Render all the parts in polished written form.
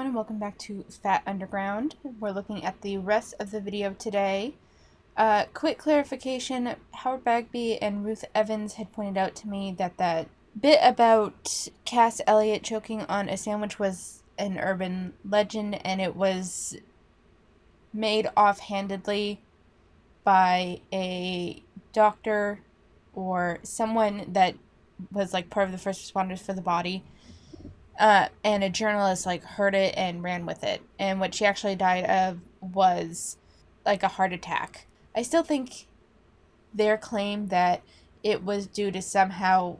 and welcome back to Fat Underground. We're looking at the rest of the video today. Quick clarification, Howard Bagby and Ruth Evans had pointed out to me that that bit about Cass Elliot choking on a sandwich was an urban legend, and it was made offhandedly by a doctor or someone that was like part of the first responders for the body. And a journalist heard it and ran with it. And what she actually died of was like a heart attack. I still think their claim that it was due to somehow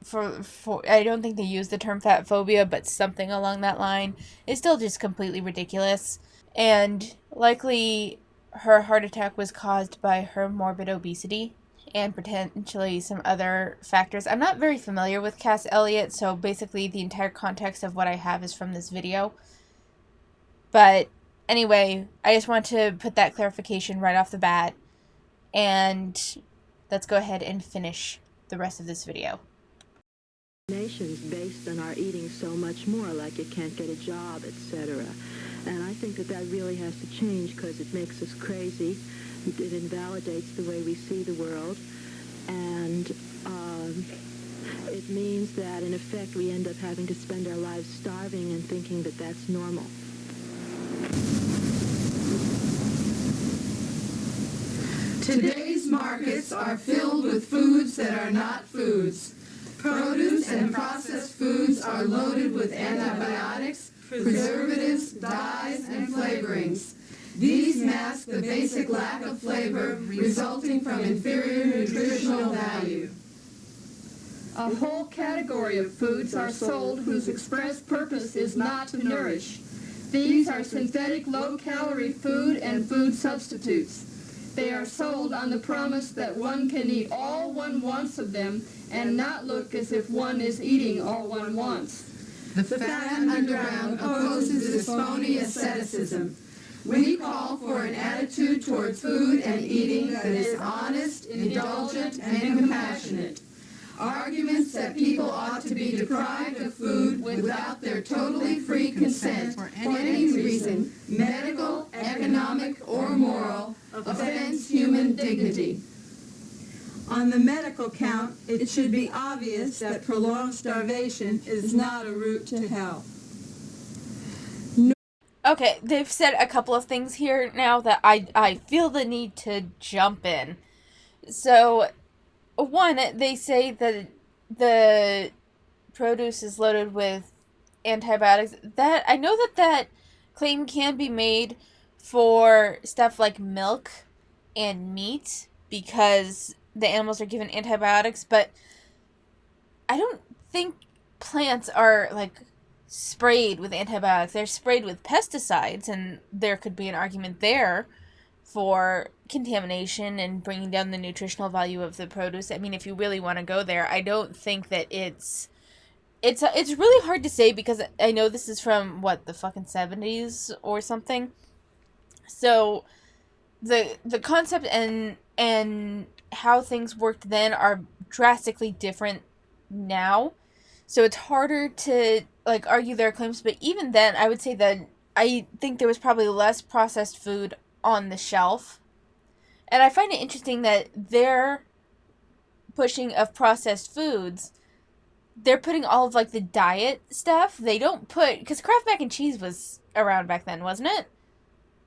for I don't think they use the term fat phobia, but something along that line is still just completely ridiculous. And likely her heart attack was caused by her morbid obesity and potentially some other factors. I'm not very familiar with Cass Elliot, so basically the entire context of what I have is from this video. But anyway, I just want to put that clarification right off the bat, and let's go ahead and finish the rest of this video. Nations based on our eating so much more, like you can't get a job, etc. And I think that really has to change because it makes us crazy. It invalidates the way we see the world, and it means that, in effect, we end up having to spend our lives starving and thinking that that's normal. Today's markets are filled with foods that are not foods. Produce and processed foods are loaded with antibiotics, preservatives, dyes, and flavorings. These mask the basic lack of flavor resulting from inferior nutritional value. A whole category of foods are sold whose express purpose is not to nourish. These are synthetic low-calorie food and food substitutes. They are sold on the promise that one can eat all one wants of them and not look as if one is eating all one wants. The Fat Underground opposes this phony asceticism. We call for an attitude towards food and eating that is honest, indulgent, and compassionate. Arguments that people ought to be deprived of food without their totally free consent for any reason, medical, economic, or moral, offends human dignity. On the medical count, it should be obvious that prolonged starvation is not a route to health. Okay, they've said a couple of things here now that I feel the need to jump in. So, one, they say that the produce is loaded with antibiotics. That I know that claim can be made for stuff like milk and meat because the animals are given antibiotics, but I don't think plants are sprayed with antibiotics. They're sprayed with pesticides, and there could be an argument there for contamination and bringing down the nutritional value of the produce. I mean, if you really want to go there, I don't think that it's really hard to say because I know this is from the fucking 70s or something. So the concept and how things worked then are drastically different now. So it's harder to argue their claims, but even then I would say that I think there was probably less processed food on the shelf. And I find it interesting that their pushing of processed foods, they're putting all of the diet stuff. They don't put, because Kraft mac and cheese was around back then, wasn't it?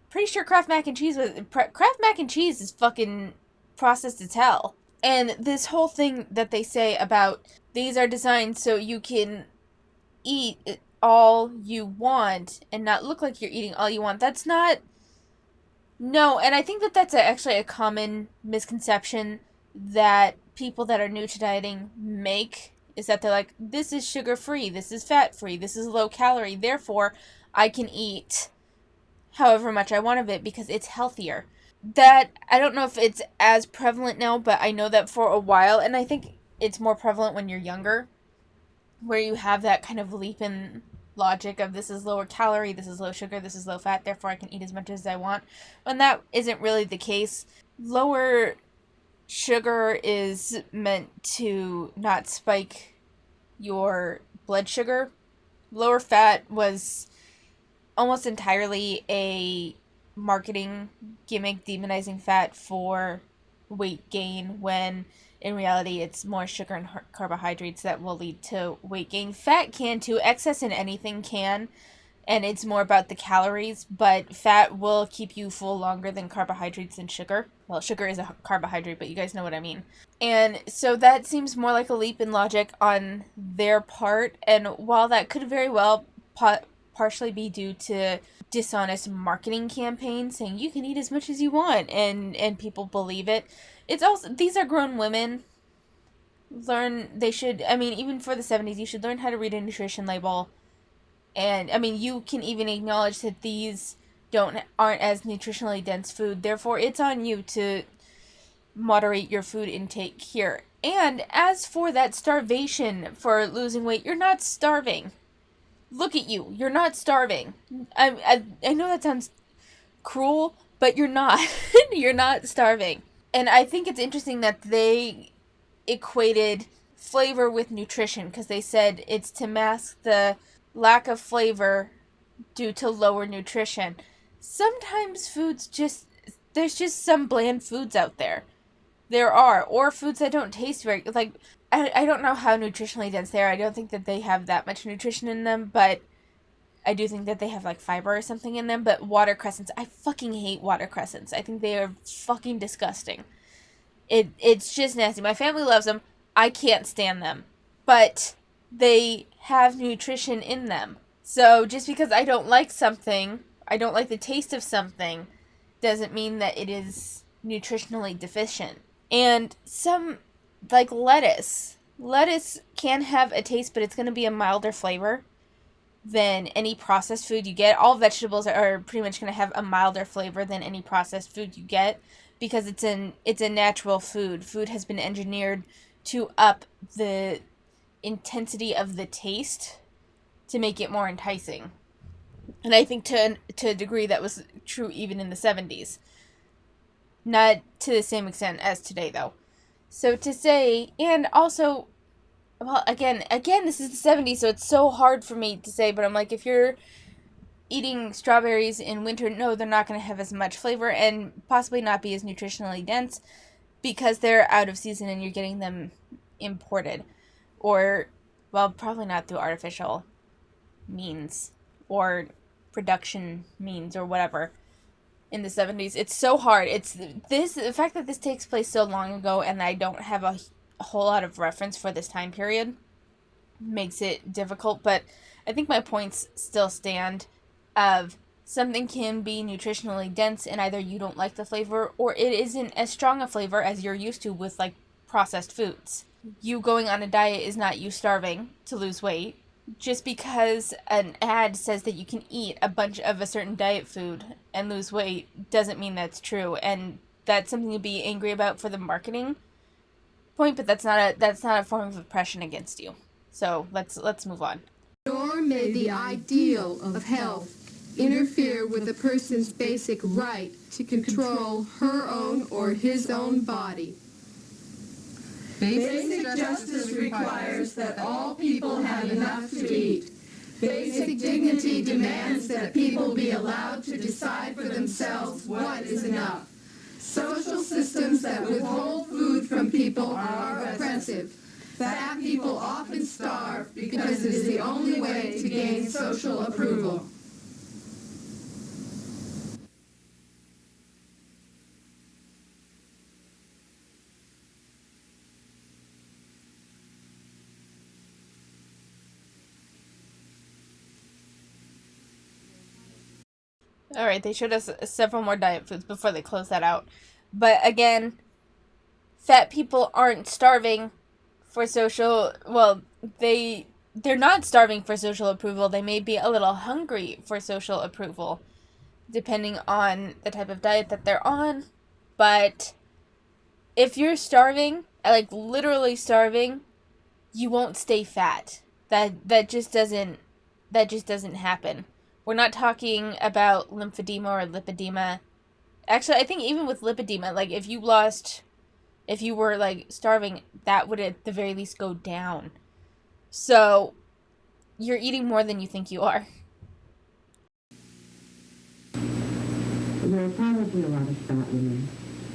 Pretty sure Kraft mac and cheese is fucking processed as hell. And this whole thing that they say about these are designed so you can eat all you want and not look like you're eating all you want. That's not... No, and I think that that's actually a common misconception that people that are new to dieting make, is that they're like, this is sugar-free, this is fat-free, this is low-calorie, therefore I can eat however much I want of it because it's healthier. That, I don't know if it's as prevalent now, but I know that for a while, and I think it's more prevalent when you're younger, where you have that kind of leap in logic of this is lower calorie, this is low sugar, this is low fat, therefore I can eat as much as I want. When that isn't really the case. Lower sugar is meant to not spike your blood sugar. Lower fat was almost entirely a marketing gimmick demonizing fat for weight gain, when in reality it's more sugar and carbohydrates that will lead to weight gain. Fat can too, excess in anything can, and it's more about the calories, but fat will keep you full longer than carbohydrates and sugar. Well, sugar is a carbohydrate, but you guys know what I mean. And so that seems more like a leap in logic on their part, and while that could very well partially be due to dishonest marketing campaigns saying you can eat as much as you want, and people believe it, it's also, these are grown women. They should, I mean, even for the 70s, you should learn how to read a nutrition label. And I mean, you can even acknowledge that these aren't as nutritionally dense food. Therefore, it's on you to moderate your food intake here. And as for that starvation for losing weight, you're not starving. Look at you. You're not starving. I know that sounds cruel, but you're not. You're not starving. And I think it's interesting that they equated flavor with nutrition, because they said it's to mask the lack of flavor due to lower nutrition. Sometimes there's just some bland foods out there. There are, or foods that don't taste very, like, I don't know how nutritionally dense they are. I don't think that they have that much nutrition in them, but I do think that they have, like, fiber or something in them. But watercressants, I fucking hate watercressants. I think they are fucking disgusting. It's just nasty. My family loves them. I can't stand them. But they have nutrition in them. So just because I don't like something, I don't like the taste of something, doesn't mean that it is nutritionally deficient. And some, like lettuce. Lettuce can have a taste, but it's going to be a milder flavor than any processed food you get. All vegetables are pretty much going to have a milder flavor than any processed food you get, because it's a natural food. Food has been engineered to up the intensity of the taste to make it more enticing. And I think to a degree that was true even in the 70s. Not to the same extent as today, though. So to say, and also, well, again, this is the 70s, so it's so hard for me to say, but I'm like, if you're eating strawberries in winter, no, they're not going to have as much flavor and possibly not be as nutritionally dense, because they're out of season and you're getting them imported. Or, well, probably not through artificial means or production means or whatever. In the 70s, it's so hard. The fact that this takes place so long ago and I don't have a whole lot of reference for this time period makes it difficult, but I think my points still stand of something can be nutritionally dense and either you don't like the flavor or it isn't as strong a flavor as you're used to with, like, processed foods. You going on a diet is not you starving to lose weight. Just because an ad says that you can eat a bunch of a certain diet food and lose weight doesn't mean that's true, and that's something to be angry about for the marketing point, but that's not a form of oppression against you. So let's move on. Nor may the ideal of health interfere with a person's basic right to control her own or his own body. Basic justice requires that all people have enough to eat. Basic dignity demands that people be allowed to decide for themselves what is enough. Social systems that withhold food from people are oppressive. Fat people often starve because it is the only way to gain social approval. Alright, they showed us several more diet foods before they closed that out. But again, fat people aren't starving for social, well, they're not starving for social approval. They may be a little hungry for social approval, depending on the type of diet that they're on. But if you're starving, like literally starving, you won't stay fat. That just doesn't happen. We're not talking about lymphedema or lipedema. Actually, I think even with lipedema, like if you were like starving, that would at the very least go down. So you're eating more than you think you are. there are probably a lot of fat women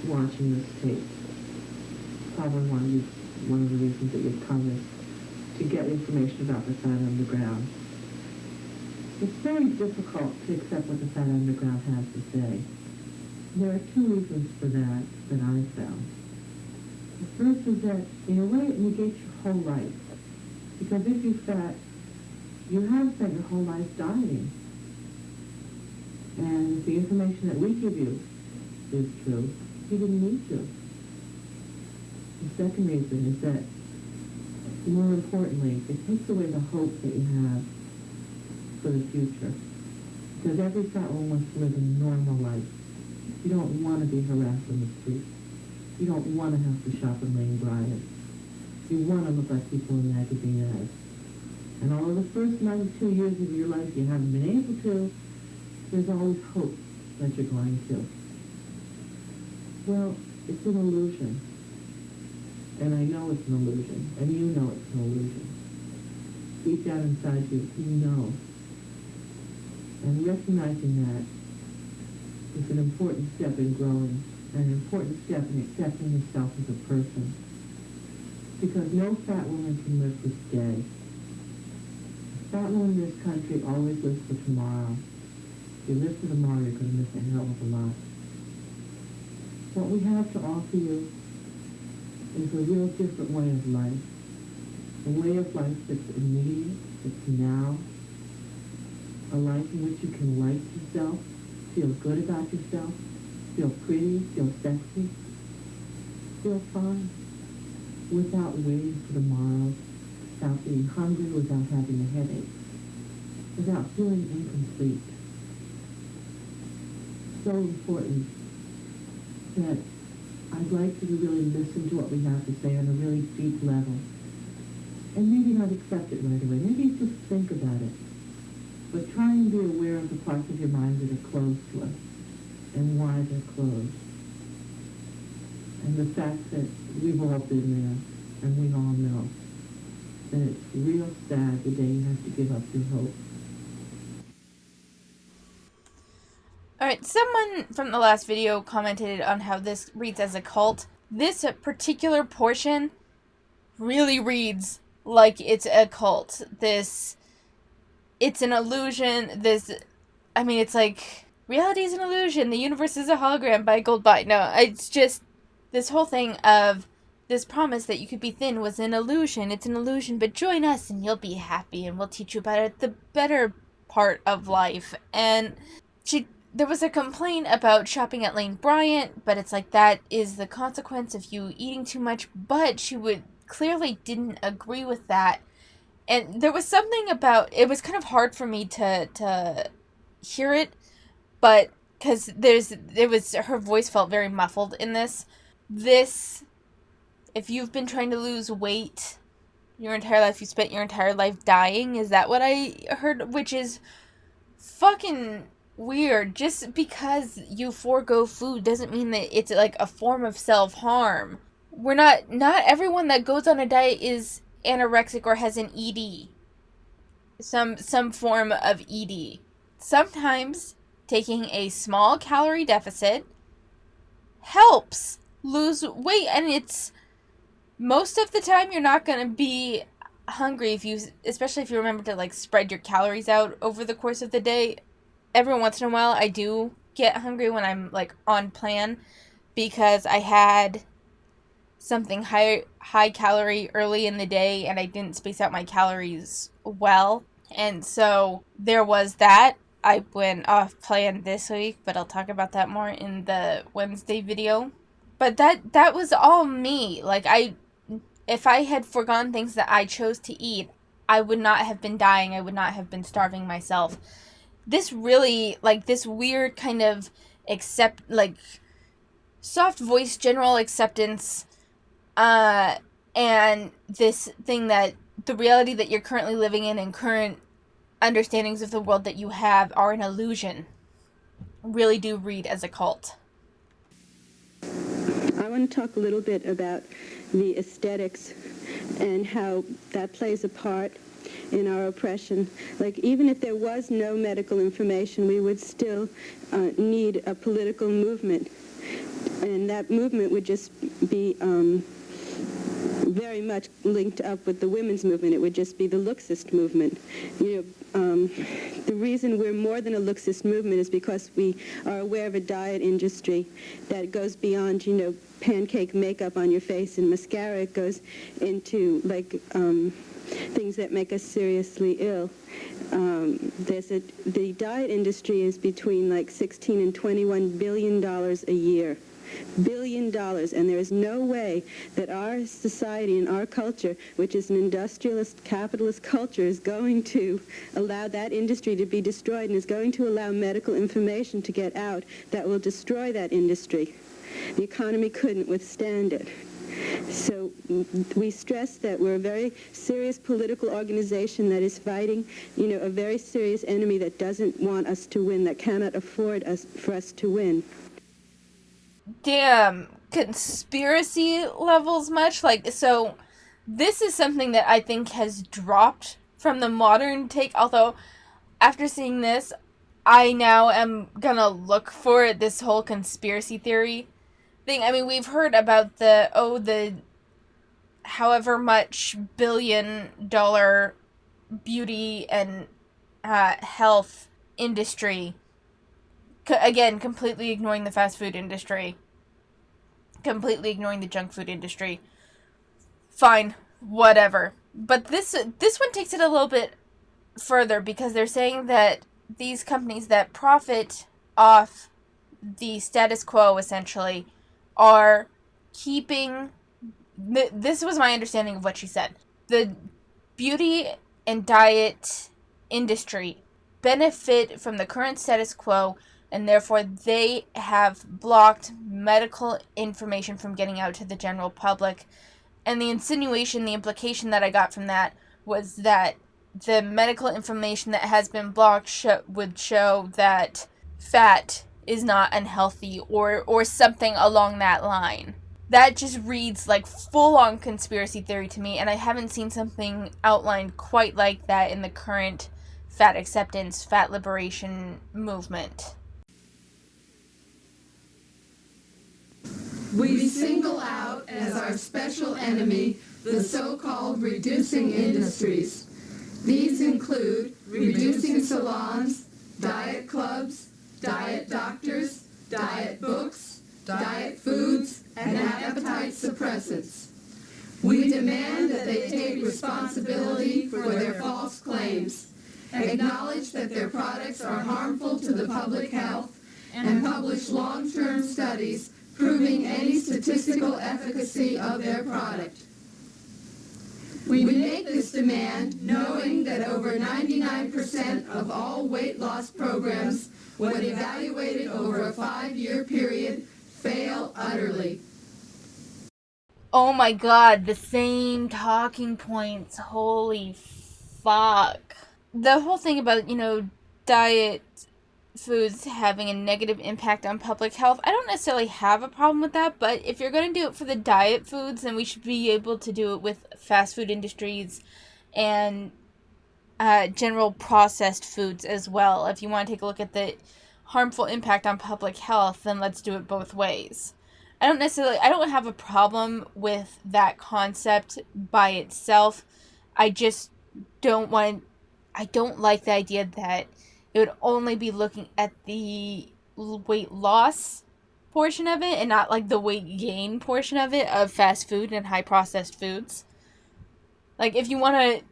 watching this tape. Probably one of the reasons that you've come is to get information about the fat underground. It's very difficult to accept what the fat underground has to say. There are two reasons for that I found. The first is that, in a way, it negates your whole life. Because if you're fat, you have spent your whole life dieting. And if the information that we give you is true, you didn't need to. The second reason is that, more importantly, it takes away the hope that you have for the future. Because every fat woman wants to live a normal life. You don't want to be harassed on the street. You don't want to have to shop in Lane Bryant. You want to look like people in magazine ads. And although the first 92 years of your life you haven't been able to, there's always hope that you're going to. Well, it's an illusion. And I know it's an illusion. And you know it's an illusion. Deep down inside you, you know. And recognizing that is an important step in growing, and an important step in accepting yourself as a person. Because no fat woman can live for today. A fat woman in this country always lives for tomorrow. If you live for tomorrow, you're going to miss a hell of a lot. What we have to offer you is a real different way of life. A way of life that's immediate, that's now. A life in which you can like yourself, feel good about yourself, feel pretty, feel sexy, feel fine, without waiting for tomorrow, without being hungry, without having a headache, without feeling incomplete. So important that I'd like you to really listen to what we have to say on a really deep level. And maybe not accept it right away. Maybe just think about it. But try and be aware of the parts of your mind that are closed to us and why they're closed. And the fact that we've all been there and we all know that it's real sad the day you have to give up your hope. Alright, someone from the last video commented on how this reads as a cult. This particular portion really reads like it's a cult. It's an illusion. It's like, reality is an illusion, the universe is a hologram by Goldbye. No, it's just this whole thing of this promise that you could be thin was an illusion. It's an illusion, but join us and you'll be happy and we'll teach you about the better part of life. And there was a complaint about shopping at Lane Bryant, but it's like that is the consequence of you eating too much, but she clearly didn't agree with that. And there was something about, it was kind of hard for me to hear it, but because her voice felt very muffled in this. If you've been trying to lose weight your entire life, you spent your entire life dying, is that what I heard? Which is fucking weird. Just because you forego food doesn't mean that it's like a form of self-harm. Not everyone that goes on a diet is anorexic or has an ED. Some form of ED. Sometimes taking a small calorie deficit helps lose weight, and it's most of the time you're not going to be hungry especially if you remember to like spread your calories out over the course of the day. Every once in a while I do get hungry when I'm like on plan because I had something high calorie early in the day and I didn't space out my calories well. And so there was that. I went off plan this week, but I'll talk about that more in the Wednesday video. But that was all me. Like, if I had forgone things that I chose to eat, I would not have been dying. I would not have been starving myself. This really, like, this weird kind of soft voice general acceptance, and this thing that the reality that you're currently living in and current understandings of the world that you have are an illusion, really do read as a cult. I want to talk a little bit about the aesthetics and how that plays a part in our oppression. Like, even if there was no medical information, we would still need a political movement. And that movement would just be very much linked up with the women's movement. It would just be the Luxist movement. The reason we're more than a Luxist movement is because we are aware of a diet industry that goes beyond, pancake makeup on your face and mascara. It goes into, things that make us seriously ill. The diet industry is between 16 and $21 billion a year. $1 billion, and there is no way that our society and our culture, which is an industrialist, capitalist culture, is going to allow that industry to be destroyed, and is going to allow medical information to get out that will destroy that industry. The economy couldn't withstand it. So we stress that we're a very serious political organization that is fighting, a very serious enemy that doesn't want us to win, that cannot afford for us to win. Damn, conspiracy levels much? So this is something that I think has dropped from the modern take, although after seeing this, I now am gonna look for this whole conspiracy theory thing. I mean, we've heard about the however much $billion beauty and health industry. Again, completely ignoring the fast food industry. Completely ignoring the junk food industry. Fine, whatever. But this one takes it a little bit further, because they're saying that these companies that profit off the status quo, essentially, are keeping... This was my understanding of what she said. The beauty and diet industry benefit from the current status quo, and therefore they have blocked medical information from getting out to the general public. And the implication that I got from that was that the medical information that has been blocked would show that fat is not unhealthy, or something along that line. That just reads like full-on conspiracy theory to me, and I haven't seen something outlined quite like that in the current fat acceptance, fat liberation movement. We single out as our special enemy the so-called reducing industries. These include reducing salons, diet clubs, diet doctors, diet books, diet foods, and appetite suppressants. We demand that they take responsibility for their false claims, acknowledge that their products are harmful to the public health, and publish long-term studies proving any statistical efficacy of their product. We make this demand knowing that over 99% of all weight loss programs, when evaluated over a 5-year period, fail utterly. Oh my god, the same talking points. Holy fuck. The whole thing about, diet foods having a negative impact on public health, I don't necessarily have a problem with that, but if you're going to do it for the diet foods, then we should be able to do it with fast food industries and general processed foods as well. If you want to take a look at the harmful impact on public health, then let's do it both ways. I don't have a problem with that concept by itself. I just don't like the idea that it would only be looking at the weight loss portion of it and not like the weight gain portion of it of fast food and high processed foods. Like, if you want to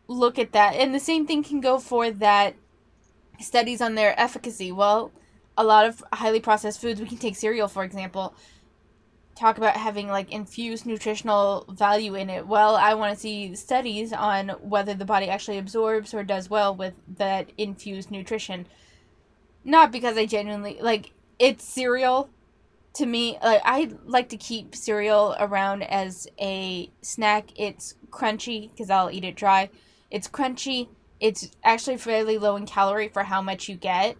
look at that, and the same thing can go for that studies on their efficacy. Well, a lot of highly processed foods, we can take cereal for example, talk about having like infused nutritional value in it. Well, I want to see studies on whether the body actually absorbs or does well with that infused nutrition. Not because I genuinely it's cereal to me. I like to keep cereal around as a snack. It's crunchy because I'll eat it dry. It's crunchy. It's actually fairly low in calorie for how much you get.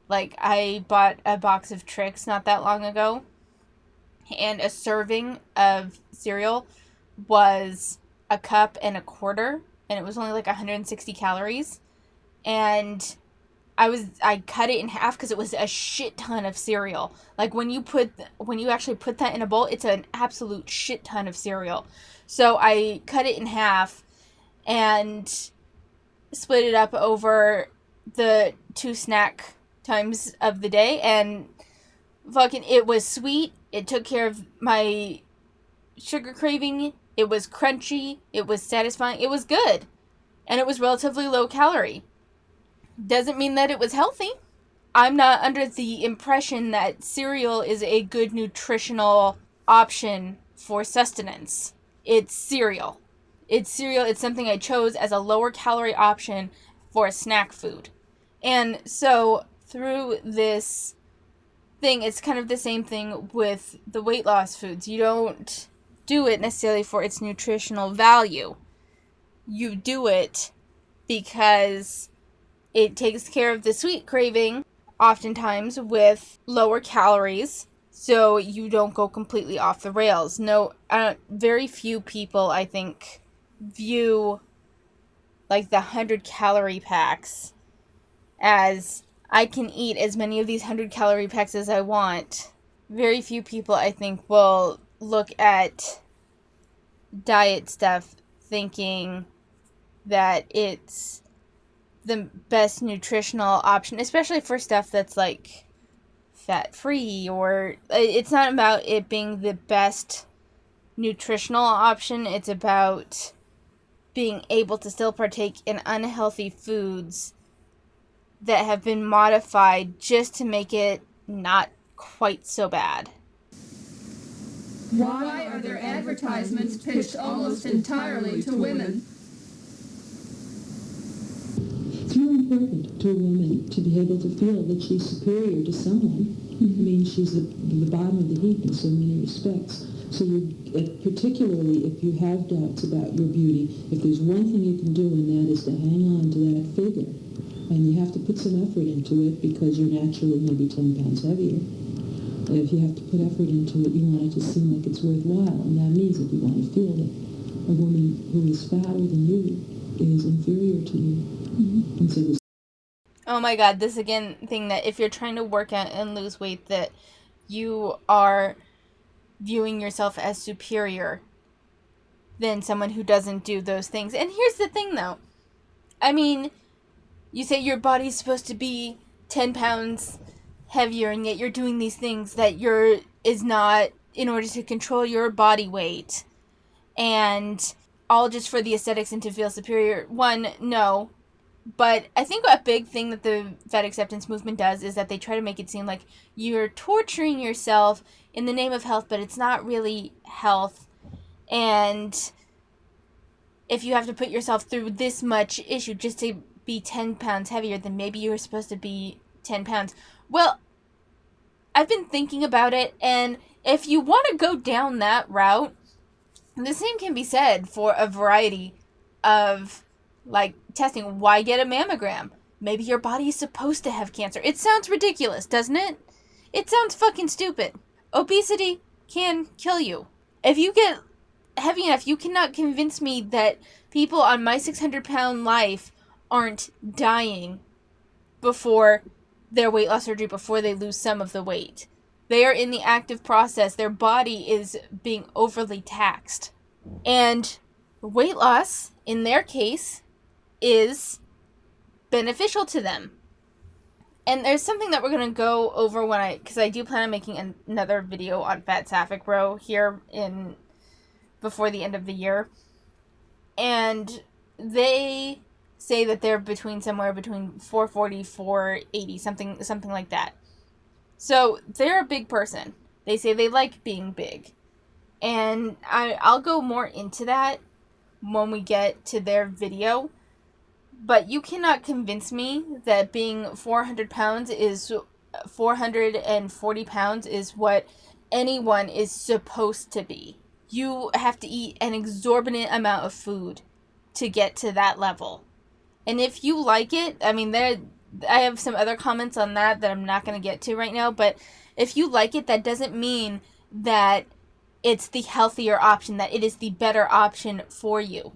I bought a box of Trix not that long ago, and a serving of cereal was 1.25 cups, and it was only like 160 calories. And I cut it in half because it was a shit ton of cereal. Like when you actually put that in a bowl, it's an absolute shit ton of cereal. So I cut it in half and split it up over the 2 snack times of the day, and fucking it was sweet. It took care of my sugar craving. It was crunchy. It was satisfying. It was good. And it was relatively low calorie. Doesn't mean that it was healthy. I'm not under the impression that cereal is a good nutritional option for sustenance. It's cereal. It's something I chose as a lower calorie option for a snack food. And so through this thing, it's kind of the same thing with the weight loss foods. You don't do it necessarily for its nutritional value. You do it because it takes care of the sweet craving, oftentimes with lower calories, so you don't go completely off the rails. No, very few people, I think, view like the 100-calorie packs as I can eat as many of these 100-calorie packs as I want. Very few people, I think, will look at diet stuff thinking that it's the best nutritional option, especially for stuff that's like fat-free, or it's not about it being the best nutritional option. It's about being able to still partake in unhealthy foods that have been modified just to make it not quite so bad. Why are their advertisements pitched almost entirely to women? It's really important to a woman to be able to feel that she's superior to someone. I mean, she's the bottom of the heap in so many respects. So particularly if you have doubts about your beauty, if there's one thing you can do, and that is to hang on to that figure. And you have to put some effort into it because you're naturally maybe 10 pounds heavier. If you have to put effort into it, you want it to seem like it's worthwhile. And that means that you want to feel that a woman who is fatter than you is inferior to you. Mm-hmm. And so this. Oh my god, this again thing that if you're trying to work out and lose weight, that you are viewing yourself as superior than someone who doesn't do those things. And here's the thing though. I mean, you say your body's supposed to be 10 pounds heavier, and yet you're doing these things that is not in order to control your body weight. And all just for the aesthetics and to feel superior. One, no. But I think a big thing that the fat acceptance movement does is that they try to make it seem like you're torturing yourself in the name of health, but it's not really health. And if you have to put yourself through this much issue just to be 10 pounds heavier, then maybe you were supposed to be 10 pounds. Well, I've been thinking about it, and if you want to go down that route, the same can be said for a variety of, like, testing. Why get a mammogram? Maybe your body is supposed to have cancer. It sounds ridiculous, doesn't it? It sounds fucking stupid. Obesity can kill you. If you get heavy enough, you cannot convince me that people on my 600-pound life aren't dying before their weight loss surgery, before they lose some of the weight. They are in the active process. Their body is being overly taxed. And weight loss, in their case, is beneficial to them. And there's something that we're going to go over because I do plan on making another video on Fat Sapphic Row here before the end of the year. And they say that they're somewhere between 440, 480, something like that. So they're a big person. They say they like being big. And I'll go more into that when we get to their video. But you cannot convince me that being 440 pounds is what anyone is supposed to be. You have to eat an exorbitant amount of food to get to that level. And if you like it, I mean, I have some other comments on that I'm not going to get to right now, but if you like it, that doesn't mean that it's the healthier option, that it is the better option for you.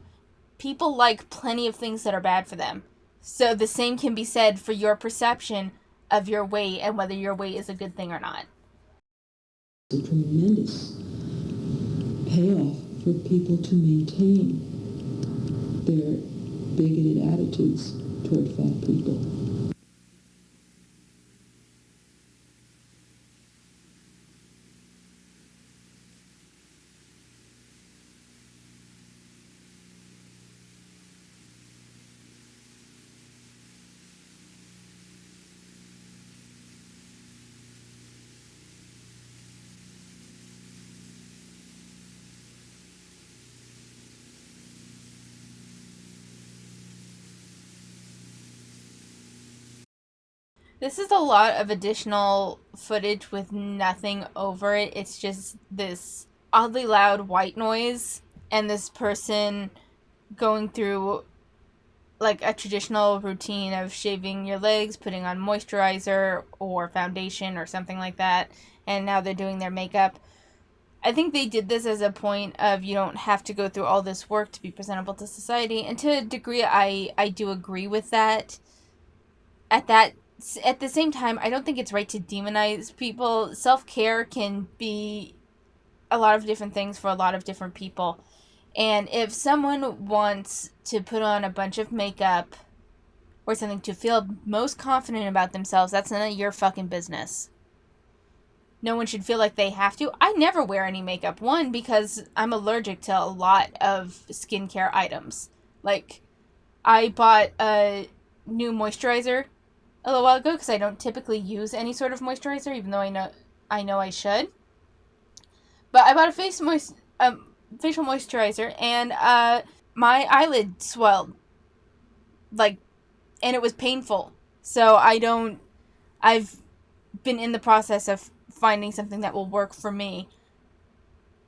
people like plenty of things that are bad for them. So the same can be said for your perception of your weight and whether your weight is a good thing or not. It's a tremendous payoff for people to maintain their bigoted attitudes toward fat people. This is a lot of additional footage with nothing over it. It's just this oddly loud white noise and this person going through like a traditional routine of shaving your legs, putting on moisturizer or foundation or something like that, and now they're doing their makeup. I think they did this as a point of you don't have to go through all this work to be presentable to society, and to a degree I do agree with that. At the same time, I don't think it's right to demonize people. Self-care can be a lot of different things for a lot of different people. And if someone wants to put on a bunch of makeup or something to feel most confident about themselves, that's none of your fucking business. No one should feel like they have to. I never wear any makeup. One, because I'm allergic to a lot of skincare items. Like, I bought a new moisturizer a little while ago because I don't typically use any sort of moisturizer, even though I know I should. But I bought a facial moisturizer, and my eyelid swelled, like, and it was painful. So I've been in the process of finding something that will work for me.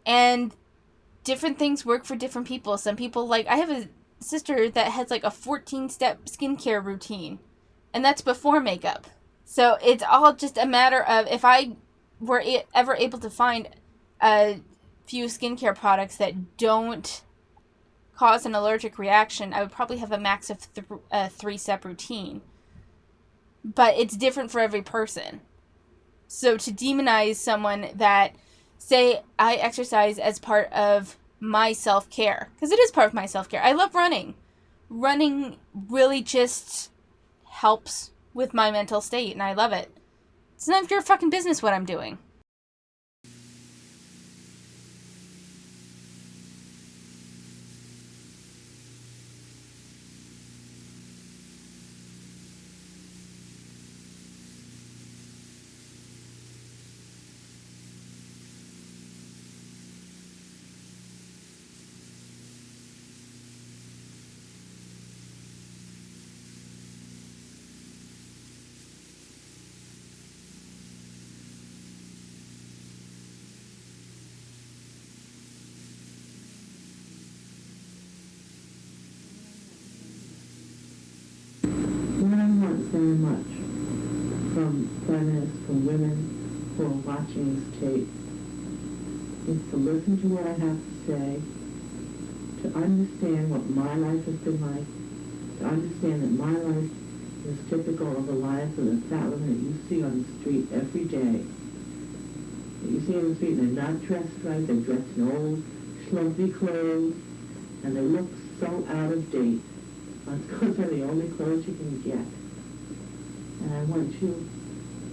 And different things work for different people. Some people, like, I have a sister that has like a 14-step skincare routine, and that's before makeup. So it's all just a matter of, if I were ever able to find a few skincare products that don't cause an allergic reaction, I would probably have a max of 3-step routine. But it's different for every person. So to demonize someone that, say, I exercise as part of my self-care, because it is part of my self-care. I love running. Running really just helps with my mental state, and I love it. It's none of your fucking business what I'm doing. What I want very much from feminists, from women who are watching this tape, is to listen to what I have to say, to understand what my life has been like, to understand that my life is typical of the lives of the fat women that you see on the street every day. That you see on the street, and they're not dressed right, they're dressed in old, schlumpy clothes, and they look so out of date. Those are the only clothes you can get. And I want you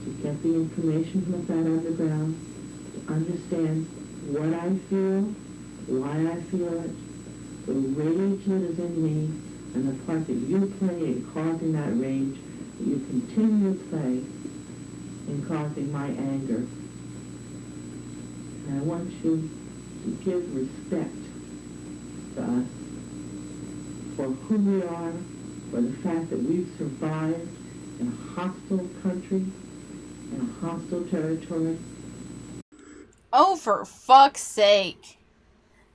to get the information from the Fat Underground, to understand what I feel, why I feel it, the rage that is in me, and the part that you play in causing that rage, that you continue to play in causing my anger. And I want you to give respect to us for who we are, for the fact that we've survived in a hostile country, in a hostile territory. Oh, for fuck's sake.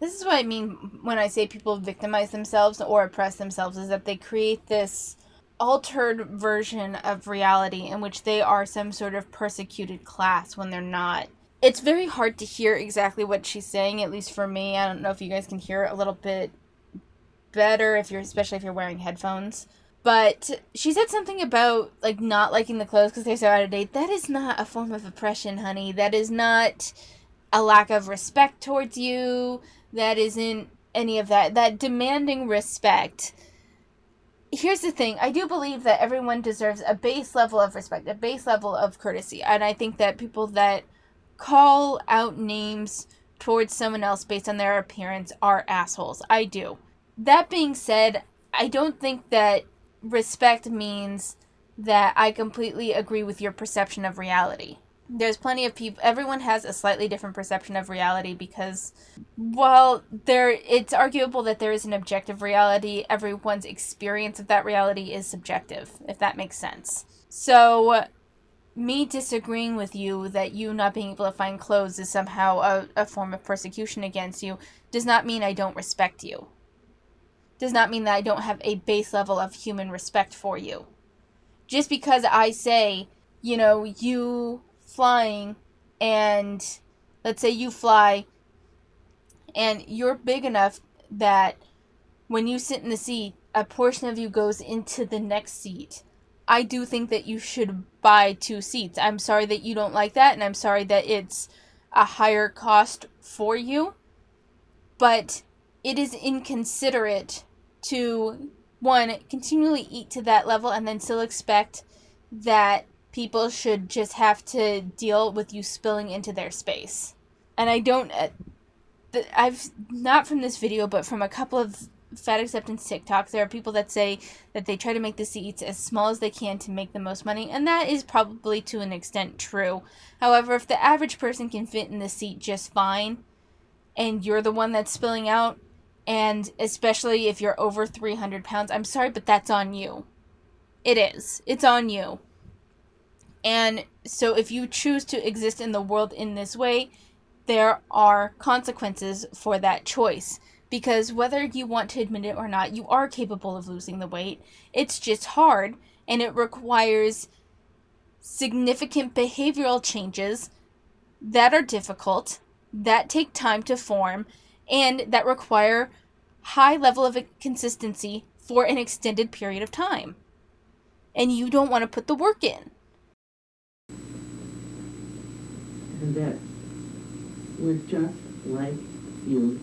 This is what I mean when I say people victimize themselves or oppress themselves, is that they create this altered version of reality in which they are some sort of persecuted class when they're not. It's very hard to hear exactly what she's saying, at least for me. I don't know if you guys can hear it a little bit better especially if you're wearing headphones. But she said something about, like, not liking the clothes because they're so out of date. That is not a form of oppression, honey. That is not a lack of respect towards you. That isn't any of that. That demanding respect. Here's the thing. I do believe that everyone deserves a base level of respect, a base level of courtesy. And I think that people that call out names towards someone else based on their appearance are assholes. I do. That being said, I don't think that respect means that I completely agree with your perception of reality. There's plenty of people, everyone has a slightly different perception of reality because, while it's arguable that there is an objective reality, everyone's experience of that reality is subjective, if that makes sense. So, me disagreeing with you that you not being able to find clothes is somehow a form of persecution against you does not mean I don't respect you. Does not mean that I don't have a base level of human respect for you. Just because I say, you flying, and let's say you fly and you're big enough that when you sit in the seat, a portion of you goes into the next seat. I do think that you should buy 2 seats. I'm sorry that you don't like that, and I'm sorry that it's a higher cost for you, but it is inconsiderate to, one, continually eat to that level and then still expect that people should just have to deal with you spilling into their space. And I've, not from this video, but from a couple of fat acceptance TikToks, there are people that say that they try to make the seats as small as they can to make the most money, and that is probably to an extent true. However, if the average person can fit in the seat just fine, and you're the one that's spilling out, and especially if you're over 300 pounds, I'm sorry, but that's on you. It is. It's on you. And so if you choose to exist in the world in this way, there are consequences for that choice. Because whether you want to admit it or not, you are capable of losing the weight. It's just hard, and it requires significant behavioral changes that are difficult, that take time to form, and that require high level of consistency for an extended period of time. And you don't want to put the work in. And that we're just like you.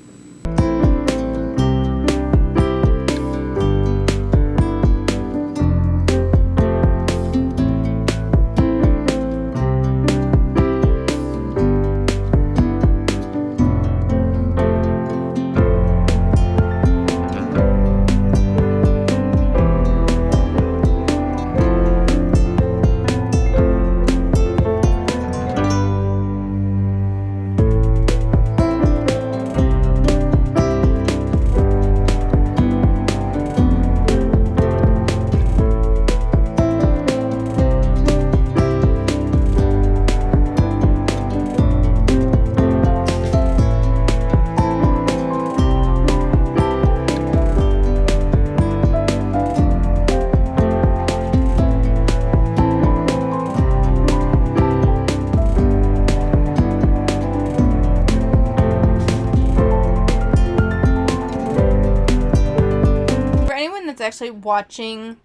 Actually watching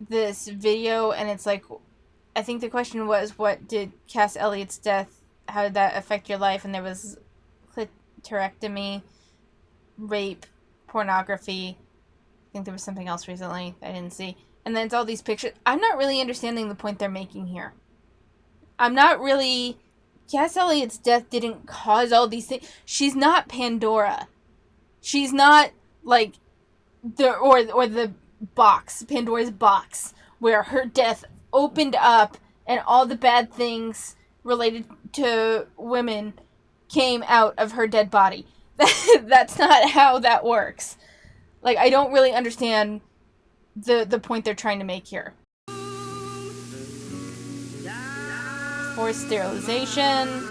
this video, and it's like, I think the question was, what did Cass Elliott's death, how did that affect your life? And there was clitorectomy, rape, pornography. I think there was something else recently I didn't see. And then it's all these pictures. I'm not really understanding the point they're making here. Cass Elliott's death didn't cause all these things. She's not Pandora. She's not like the box, Pandora's box, where her death opened up and all the bad things related to women came out of her dead body. That's not how that works. Like, I don't really understand the point they're trying to make here. Forced sterilization.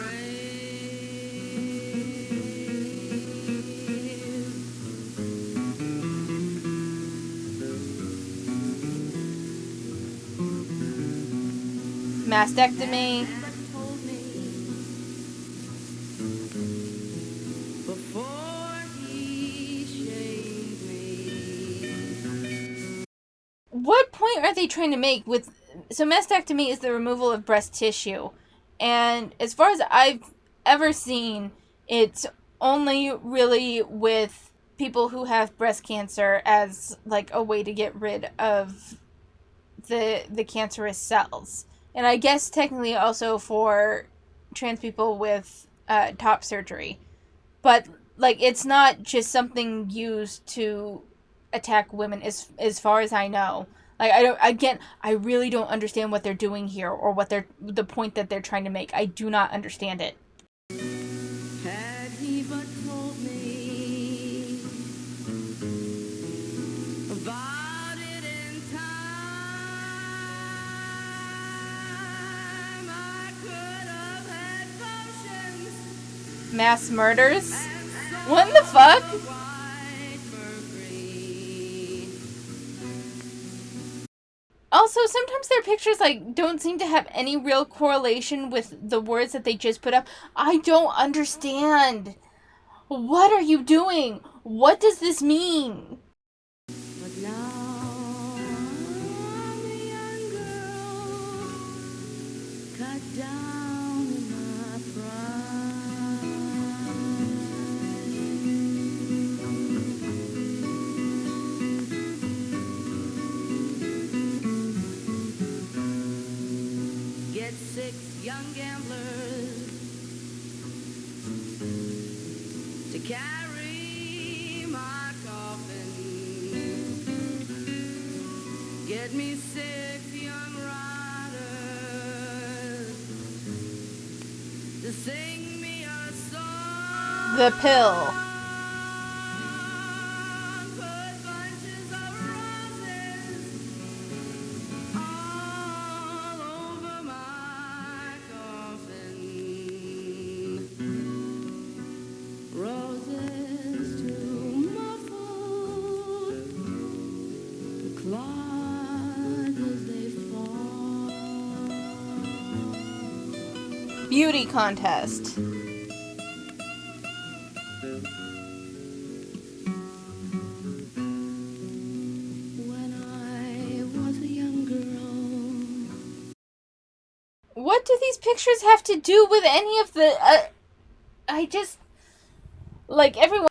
Mastectomy. are they trying to make with... So mastectomy is the removal of breast tissue. And as far as I've ever seen, it's only really with people who have breast cancer as like a way to get rid of the cancerous cells. And I guess technically also for trans people with top surgery. But like it's not just something used to attack women as far as I know. Like I really don't understand what they're doing here or what the point that they're trying to make. I do not understand it. Had he but told me about it in time, I could have had potions Mass murders? and What in the fuck? white mercury. Also, sometimes their pictures like don't seem to have any real correlation with the words that they just put up. I don't understand. What are you doing? What does this mean? But now I'm a young girl, cut down in my pride. Get 6 young gamblers to carry my coffin. Get me 6 young riders to sing me a song. The pill. Put bunches of roses all over my coffin. Roses to muffle the clouds as they fall. Beauty contest. When I was a young girl, What do these pictures have to do with any of the... I just... Like, everyone...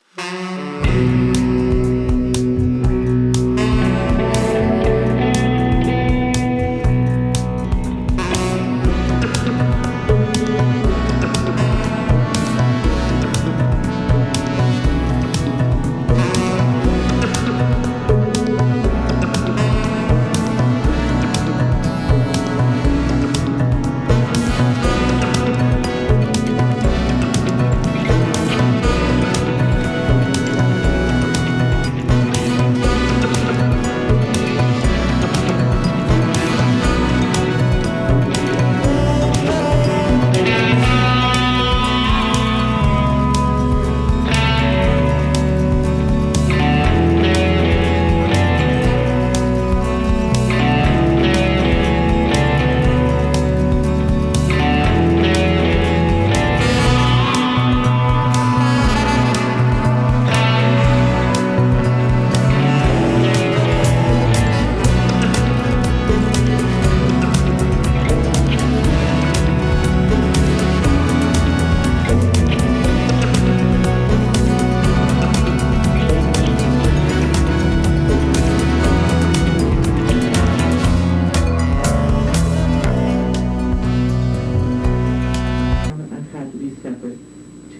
I've had to be separate.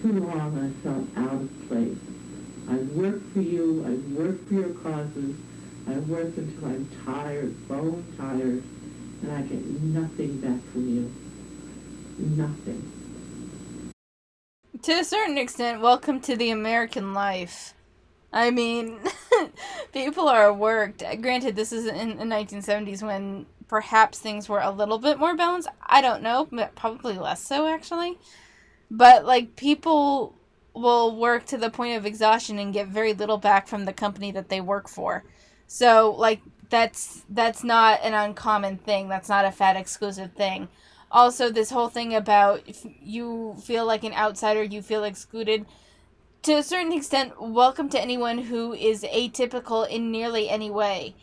Too long I felt out of place. I've worked for you, I've worked for your causes, I've worked until I'm tired, bone tired, and I get nothing back from you. Nothing. To a certain extent, welcome to the American life. I mean, people are worked. Granted, this is in the 1970s when perhaps things were a little bit more balanced. I don't know, but probably less so, actually. But, like, people will work to the point of exhaustion and get very little back from the company that they work for. So, like, that's not an uncommon thing. That's not a fat exclusive thing. Also, this whole thing about if you feel like an outsider, you feel excluded. To a certain extent, welcome to anyone who is atypical in nearly any way.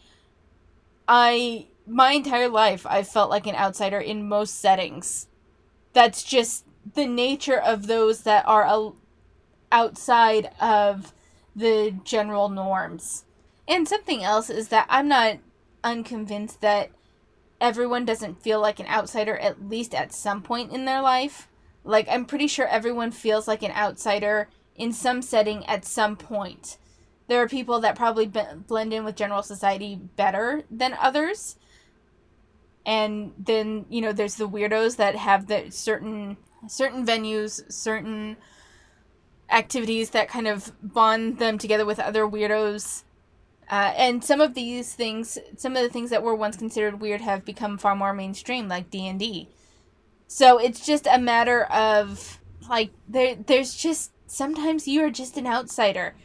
I my entire life, I've felt like an outsider in most settings. That's just the nature of those that are outside of the general norms. And something else is that I'm not unconvinced that everyone doesn't feel like an outsider at least at some point in their life. Like, I'm pretty sure everyone feels like an outsider in some setting at some point. There are people that probably blend in with general society better than others. And then, you know, there's the weirdos that have the certain venues, certain activities that kind of bond them together with other weirdos. And some of the things that were once considered weird have become far more mainstream, like D&D. So it's just a matter of, like, there's just, sometimes you are just an outsider.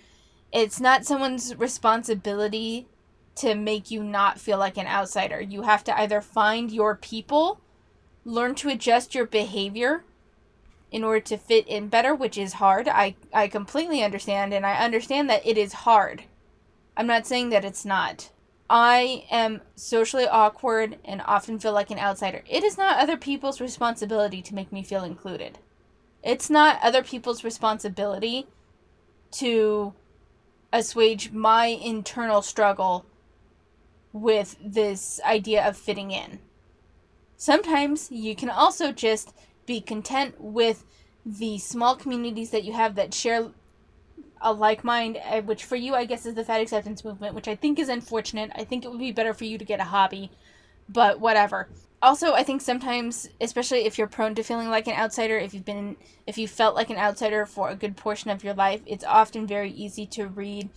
It's not someone's responsibility to make you not feel like an outsider. You have to either find your people, learn to adjust your behavior in order to fit in better, which is hard. I completely understand, and I understand that it is hard. I'm not saying that it's not. I am socially awkward and often feel like an outsider. It is not other people's responsibility to make me feel included. It's not other people's responsibility to assuage my internal struggle with this idea of fitting in. Sometimes you can also just be content with the small communities that you have that share a like mind, which for you, I guess, is the fat acceptance movement, which I think is unfortunate. I think it would be better for you to get a hobby, but whatever. Also, I think sometimes, especially if you're prone to feeling like an outsider, if you felt like an outsider for a good portion of your life, it's often very easy to read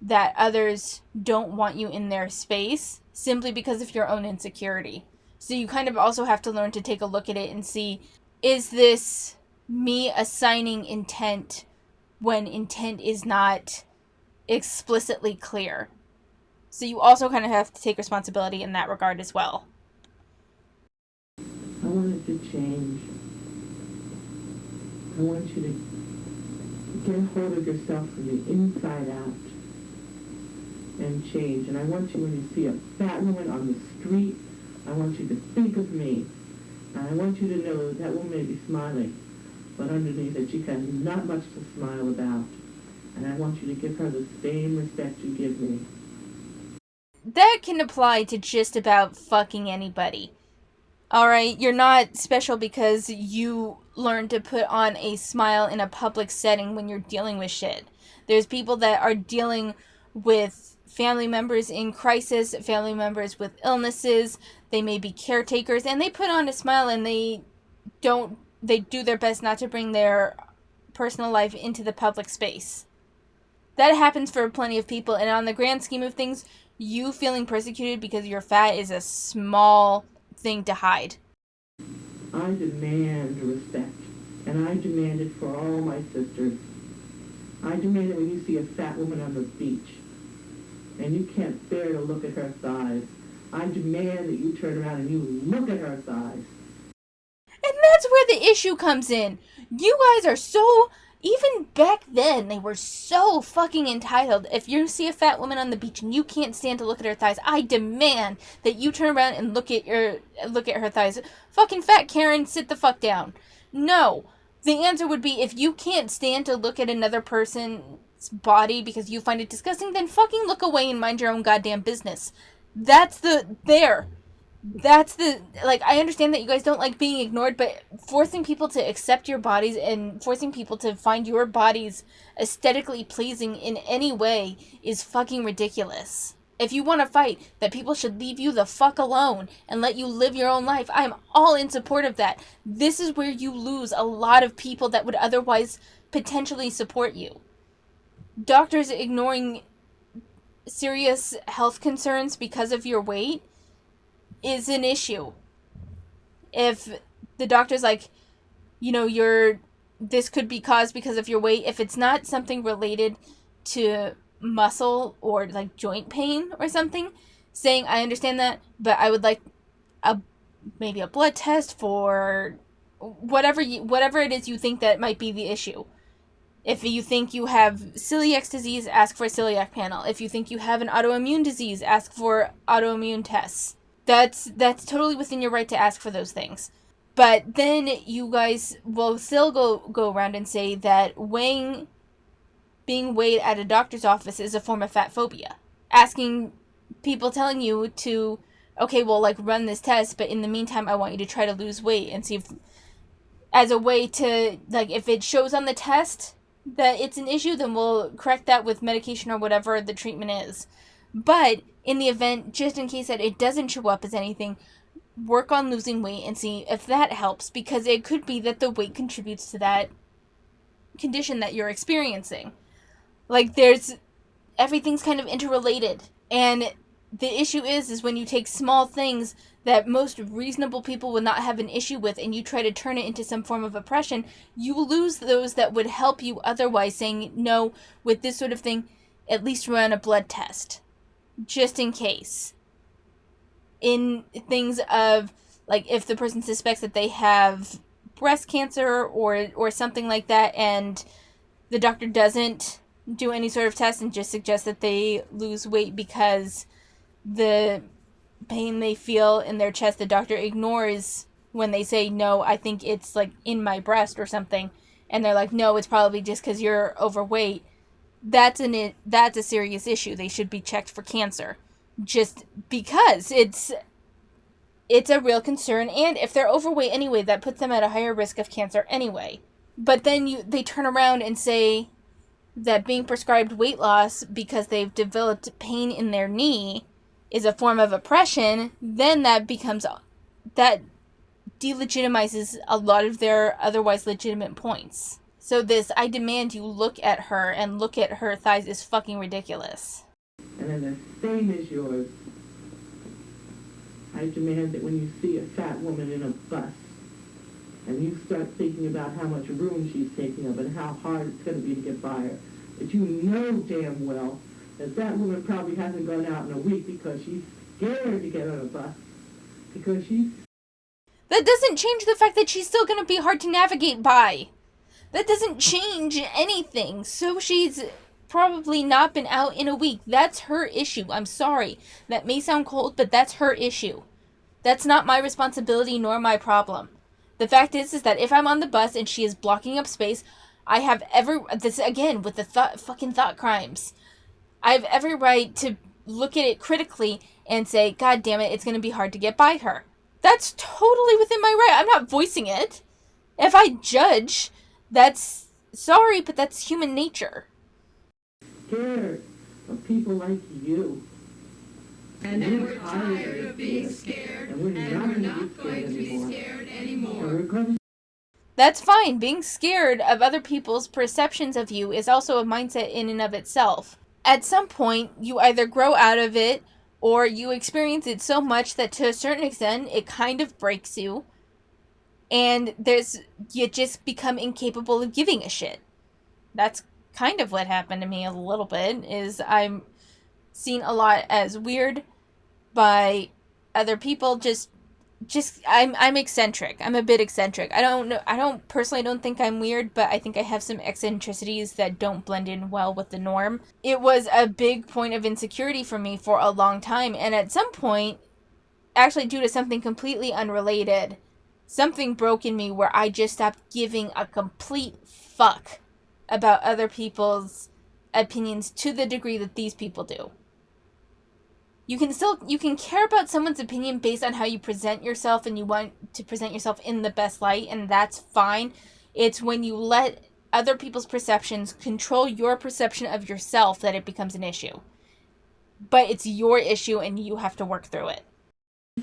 that others don't want you in their space simply because of your own insecurity. So you kind of also have to learn to take a look at it and see, is this me assigning intent when intent is not explicitly clear? So you also kind of have to take responsibility in that regard as well. I want it to change. I want you to get a hold of yourself from the inside out and change. And I want you, when you see a fat woman on the street, I want you to think of me. And I want you to know that woman may be smiling, but underneath it she has not much to smile about. And I want you to give her the same respect you give me. That can apply to just about fucking anybody. Alright, you're not special because you learn to put on a smile in a public setting when you're dealing with shit. There's people that are dealing with family members in crisis, family members with illnesses, they may be caretakers, and they put on a smile and they do their best not to bring their personal life into the public space. That happens for plenty of people, and on the grand scheme of things, you feeling persecuted because you're fat is a small thing to hide. I demand respect, and I demand it for all my sisters. I demand it when you see a fat woman on the beach, and you can't bear to look at her thighs. I demand that you turn around and you look at her thighs. And that's where the issue comes in. You guys are so... Even back then, they were so fucking entitled. If you see a fat woman on the beach and you can't stand to look at her thighs, I demand that you turn around and look at her thighs. Fucking fat Karen, sit the fuck down. No. The answer would be, if you can't stand to look at another person's body because you find it disgusting, then fucking look away and mind your own goddamn business. I understand that you guys don't like being ignored, but forcing people to accept your bodies and forcing people to find your bodies aesthetically pleasing in any way is fucking ridiculous. If you want to fight that people should leave you the fuck alone and let you live your own life, I am all in support of that. This is where you lose a lot of people that would otherwise potentially support you. Doctors ignoring serious health concerns because of your weight is an issue. If the doctor's like, this could be caused because of your weight, if it's not something related to muscle or like joint pain or something, saying, I understand that, but I would like maybe a blood test for whatever it is you think that might be the issue. If you think you have celiac disease, ask for a celiac panel. If you think you have an autoimmune disease, ask for autoimmune tests. That's totally within your right to ask for those things. But then you guys will still go around and say that being weighed at a doctor's office is a form of fat phobia. Asking people, telling you to, okay, well, like, run this test, but in the meantime, I want you to try to lose weight and see if, as a way to, like, if it shows on the test that it's an issue, then we'll correct that with medication or whatever the treatment is. But in the event, just in case that it doesn't show up as anything, work on losing weight and see if that helps, because it could be that the weight contributes to that condition that you're experiencing. Like, everything's kind of interrelated, and the issue is when you take small things that most reasonable people would not have an issue with and you try to turn it into some form of oppression, you lose those that would help you otherwise, saying, no, with this sort of thing, at least run a blood test, just in case. In things of, like, if the person suspects that they have breast cancer or something like that, and the doctor doesn't do any sort of test and just suggests that they lose weight because the pain they feel in their chest, the doctor ignores when they say, no, I think it's, like, in my breast or something, and they're like, no, it's probably just because you're overweight. That's a serious issue. They should be checked for cancer, just because it's a real concern. And if they're overweight anyway, that puts them at a higher risk of cancer anyway. But then they turn around and say that being prescribed weight loss because they've developed pain in their knee is a form of oppression, then that delegitimizes a lot of their otherwise legitimate points. So this, I demand you look at her and look at her thighs, is fucking ridiculous. And then the same as yours. I demand that when you see a fat woman in a bus, and you start thinking about how much room she's taking up and how hard it's going to be to get by her, that you know damn well that that woman probably hasn't gone out in a week because she's scared to get on a bus, because she's... That doesn't change the fact that she's still going to be hard to navigate by. That doesn't change anything. So she's probably not been out in a week. That's her issue. I'm sorry. That may sound cold, but that's her issue. That's not my responsibility nor my problem. The fact is that if I'm on the bus and she is blocking up space, I have this again with the fucking thought crimes. I have every right to look at it critically and say, God damn it, it's going to be hard to get by her. That's totally within my right. I'm not voicing it. If I judge, that's sorry, but that's human nature. Scared of people like you. And then we're tired of being scared, and we're not going to be scared anymore. That's fine. Being scared of other people's perceptions of you is also a mindset in and of itself. At some point, you either grow out of it, or you experience it so much that to a certain extent, it kind of breaks you, and you just become incapable of giving a shit. That's kind of what happened to me a little bit, is I'm seen a lot as weird by other people. I'm eccentric. I'm a bit eccentric. I don't personally think I'm weird, but I think I have some eccentricities that don't blend in well with the norm. It was a big point of insecurity for me for a long time, and at some point, actually due to something completely unrelated, something broke in me where I just stopped giving a complete fuck about other people's opinions to the degree that these people do. You can care about someone's opinion based on how you present yourself, and you want to present yourself in the best light, and that's fine. It's when you let other people's perceptions control your perception of yourself that it becomes an issue. But it's your issue, and you have to work through it.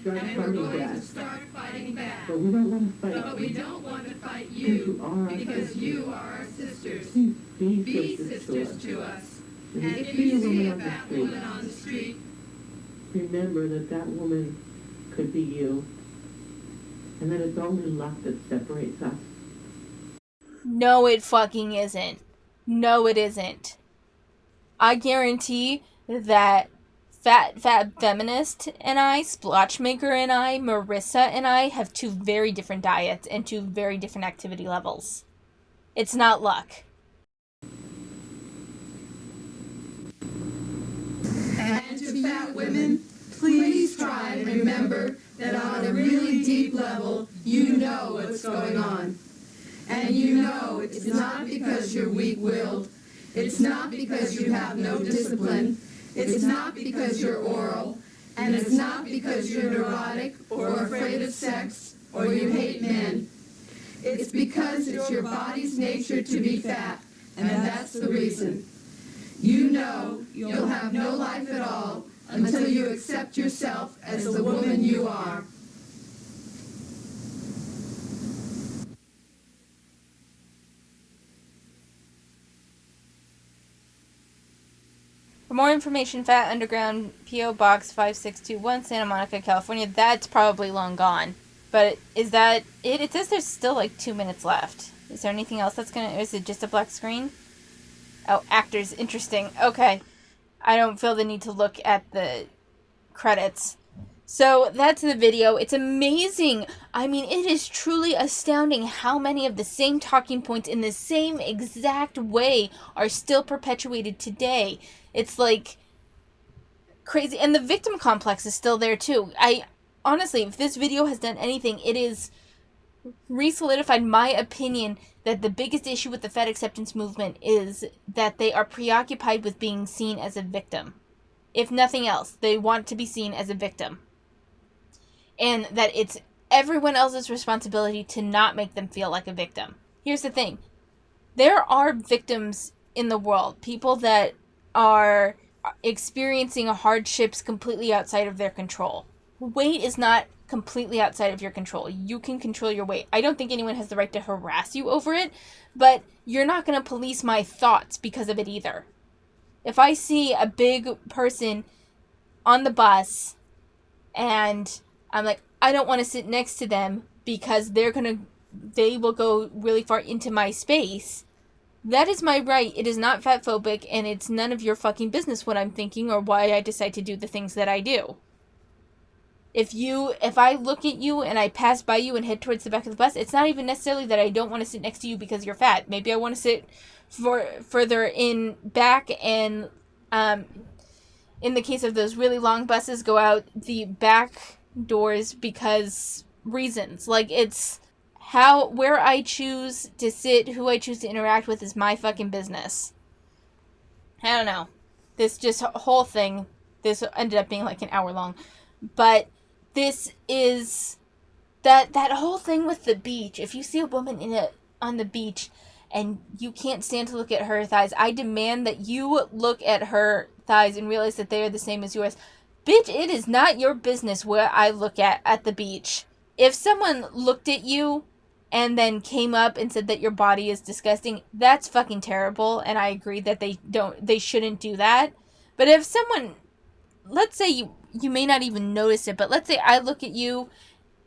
And we're going to start fighting back. But we don't want to fight. But we don't want to fight you, because you are our sisters. Be sisters to us. And if you see a fat woman on the street, remember that woman could be you, and that it's only luck that separates us. No, it fucking isn't. No, it isn't. I guarantee that Fat Feminist and I, Splotchmaker and I, Marissa and I have two very different diets and two very different activity levels. It's not luck. and to fat women, please always try and remember that on a really deep level, you know what's going on. And you know it's not because you're weak-willed. It's not because you have no discipline. It's not because you're oral. And it's not because you're neurotic or afraid of sex or you hate men. It's because it's your body's nature to be fat, and that's the reason. You know you'll have no life at all until you accept yourself as the woman you are. For more information, Fat Underground, P.O. Box 5621, Santa Monica, California. That's probably long gone. But is that it? It says there's still like 2 minutes left. Is there anything else that's gonna... Is it just a black screen? Oh, actors. Interesting. Okay. I don't feel the need to look at the credits. So that's the video. It's amazing. I mean, it is truly astounding how many of the same talking points in the same exact way are still perpetuated today. It's like crazy. And the victim complex is still there too. Honestly, if this video has done anything, it is re-solidified my opinion that the biggest issue with the fat acceptance movement is that they are preoccupied with being seen as a victim. If nothing else, they want to be seen as a victim. And that it's everyone else's responsibility to not make them feel like a victim. Here's the thing. There are victims in the world. People that are experiencing hardships completely outside of their control. Weight is not completely outside of your control. You can control your weight. I don't think anyone has the right to harass you over it, but you're not going to police my thoughts because of it either. If I see a big person on the bus and I'm like, I don't want to sit next to them because they will go really far into my space, that is my right. It is not fatphobic, and it's none of your fucking business what I'm thinking or why I decide to do the things that I do. If I look at you and I pass by you and head towards the back of the bus, it's not even necessarily that I don't want to sit next to you because you're fat. Maybe I want to sit further in back and, in the case of those really long buses, go out the back doors because reasons. Like, it's where I choose to sit, who I choose to interact with is my fucking business. I don't know. This whole thing, this ended up being like an hour long. But this is that whole thing with the beach. If you see a woman on the beach and you can't stand to look at her thighs, I demand that you look at her thighs and realize that they are the same as yours. Bitch, it is not your business where I look at the beach. If someone looked at you and then came up and said that your body is disgusting, that's fucking terrible, and I agree that they shouldn't do that. But if someone, let's say you may not even notice it, but let's say I look at you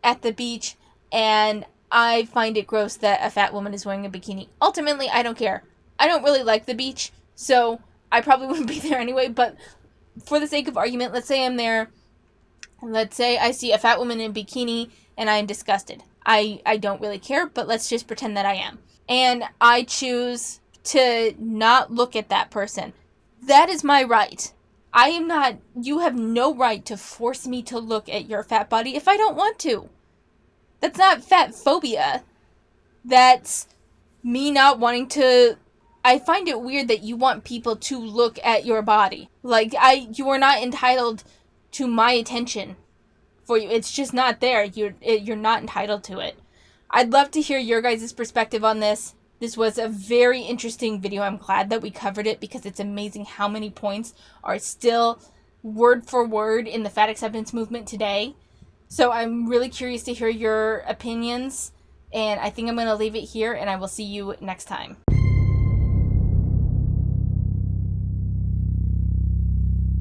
at the beach and I find it gross that a fat woman is wearing a bikini. Ultimately, I don't care. I don't really like the beach, so I probably wouldn't be there anyway, but for the sake of argument, let's say I'm there. Let's say I see a fat woman in a bikini and I am disgusted. I don't really care, but let's just pretend that I am. And I choose to not look at that person. That is my right. You have no right to force me to look at your fat body if I don't want to. That's not fat phobia. That's me not wanting to. I find it weird that you want people to look at your body. Like, you are not entitled to my attention for you. It's just not there. You're not entitled to it. I'd love to hear your guys' perspective on this. This was a very interesting video. I'm glad that we covered it because it's amazing how many points are still word for word in the fat acceptance movement today. So I'm really curious to hear your opinions, and I think I'm going to leave it here, and I will see you next time.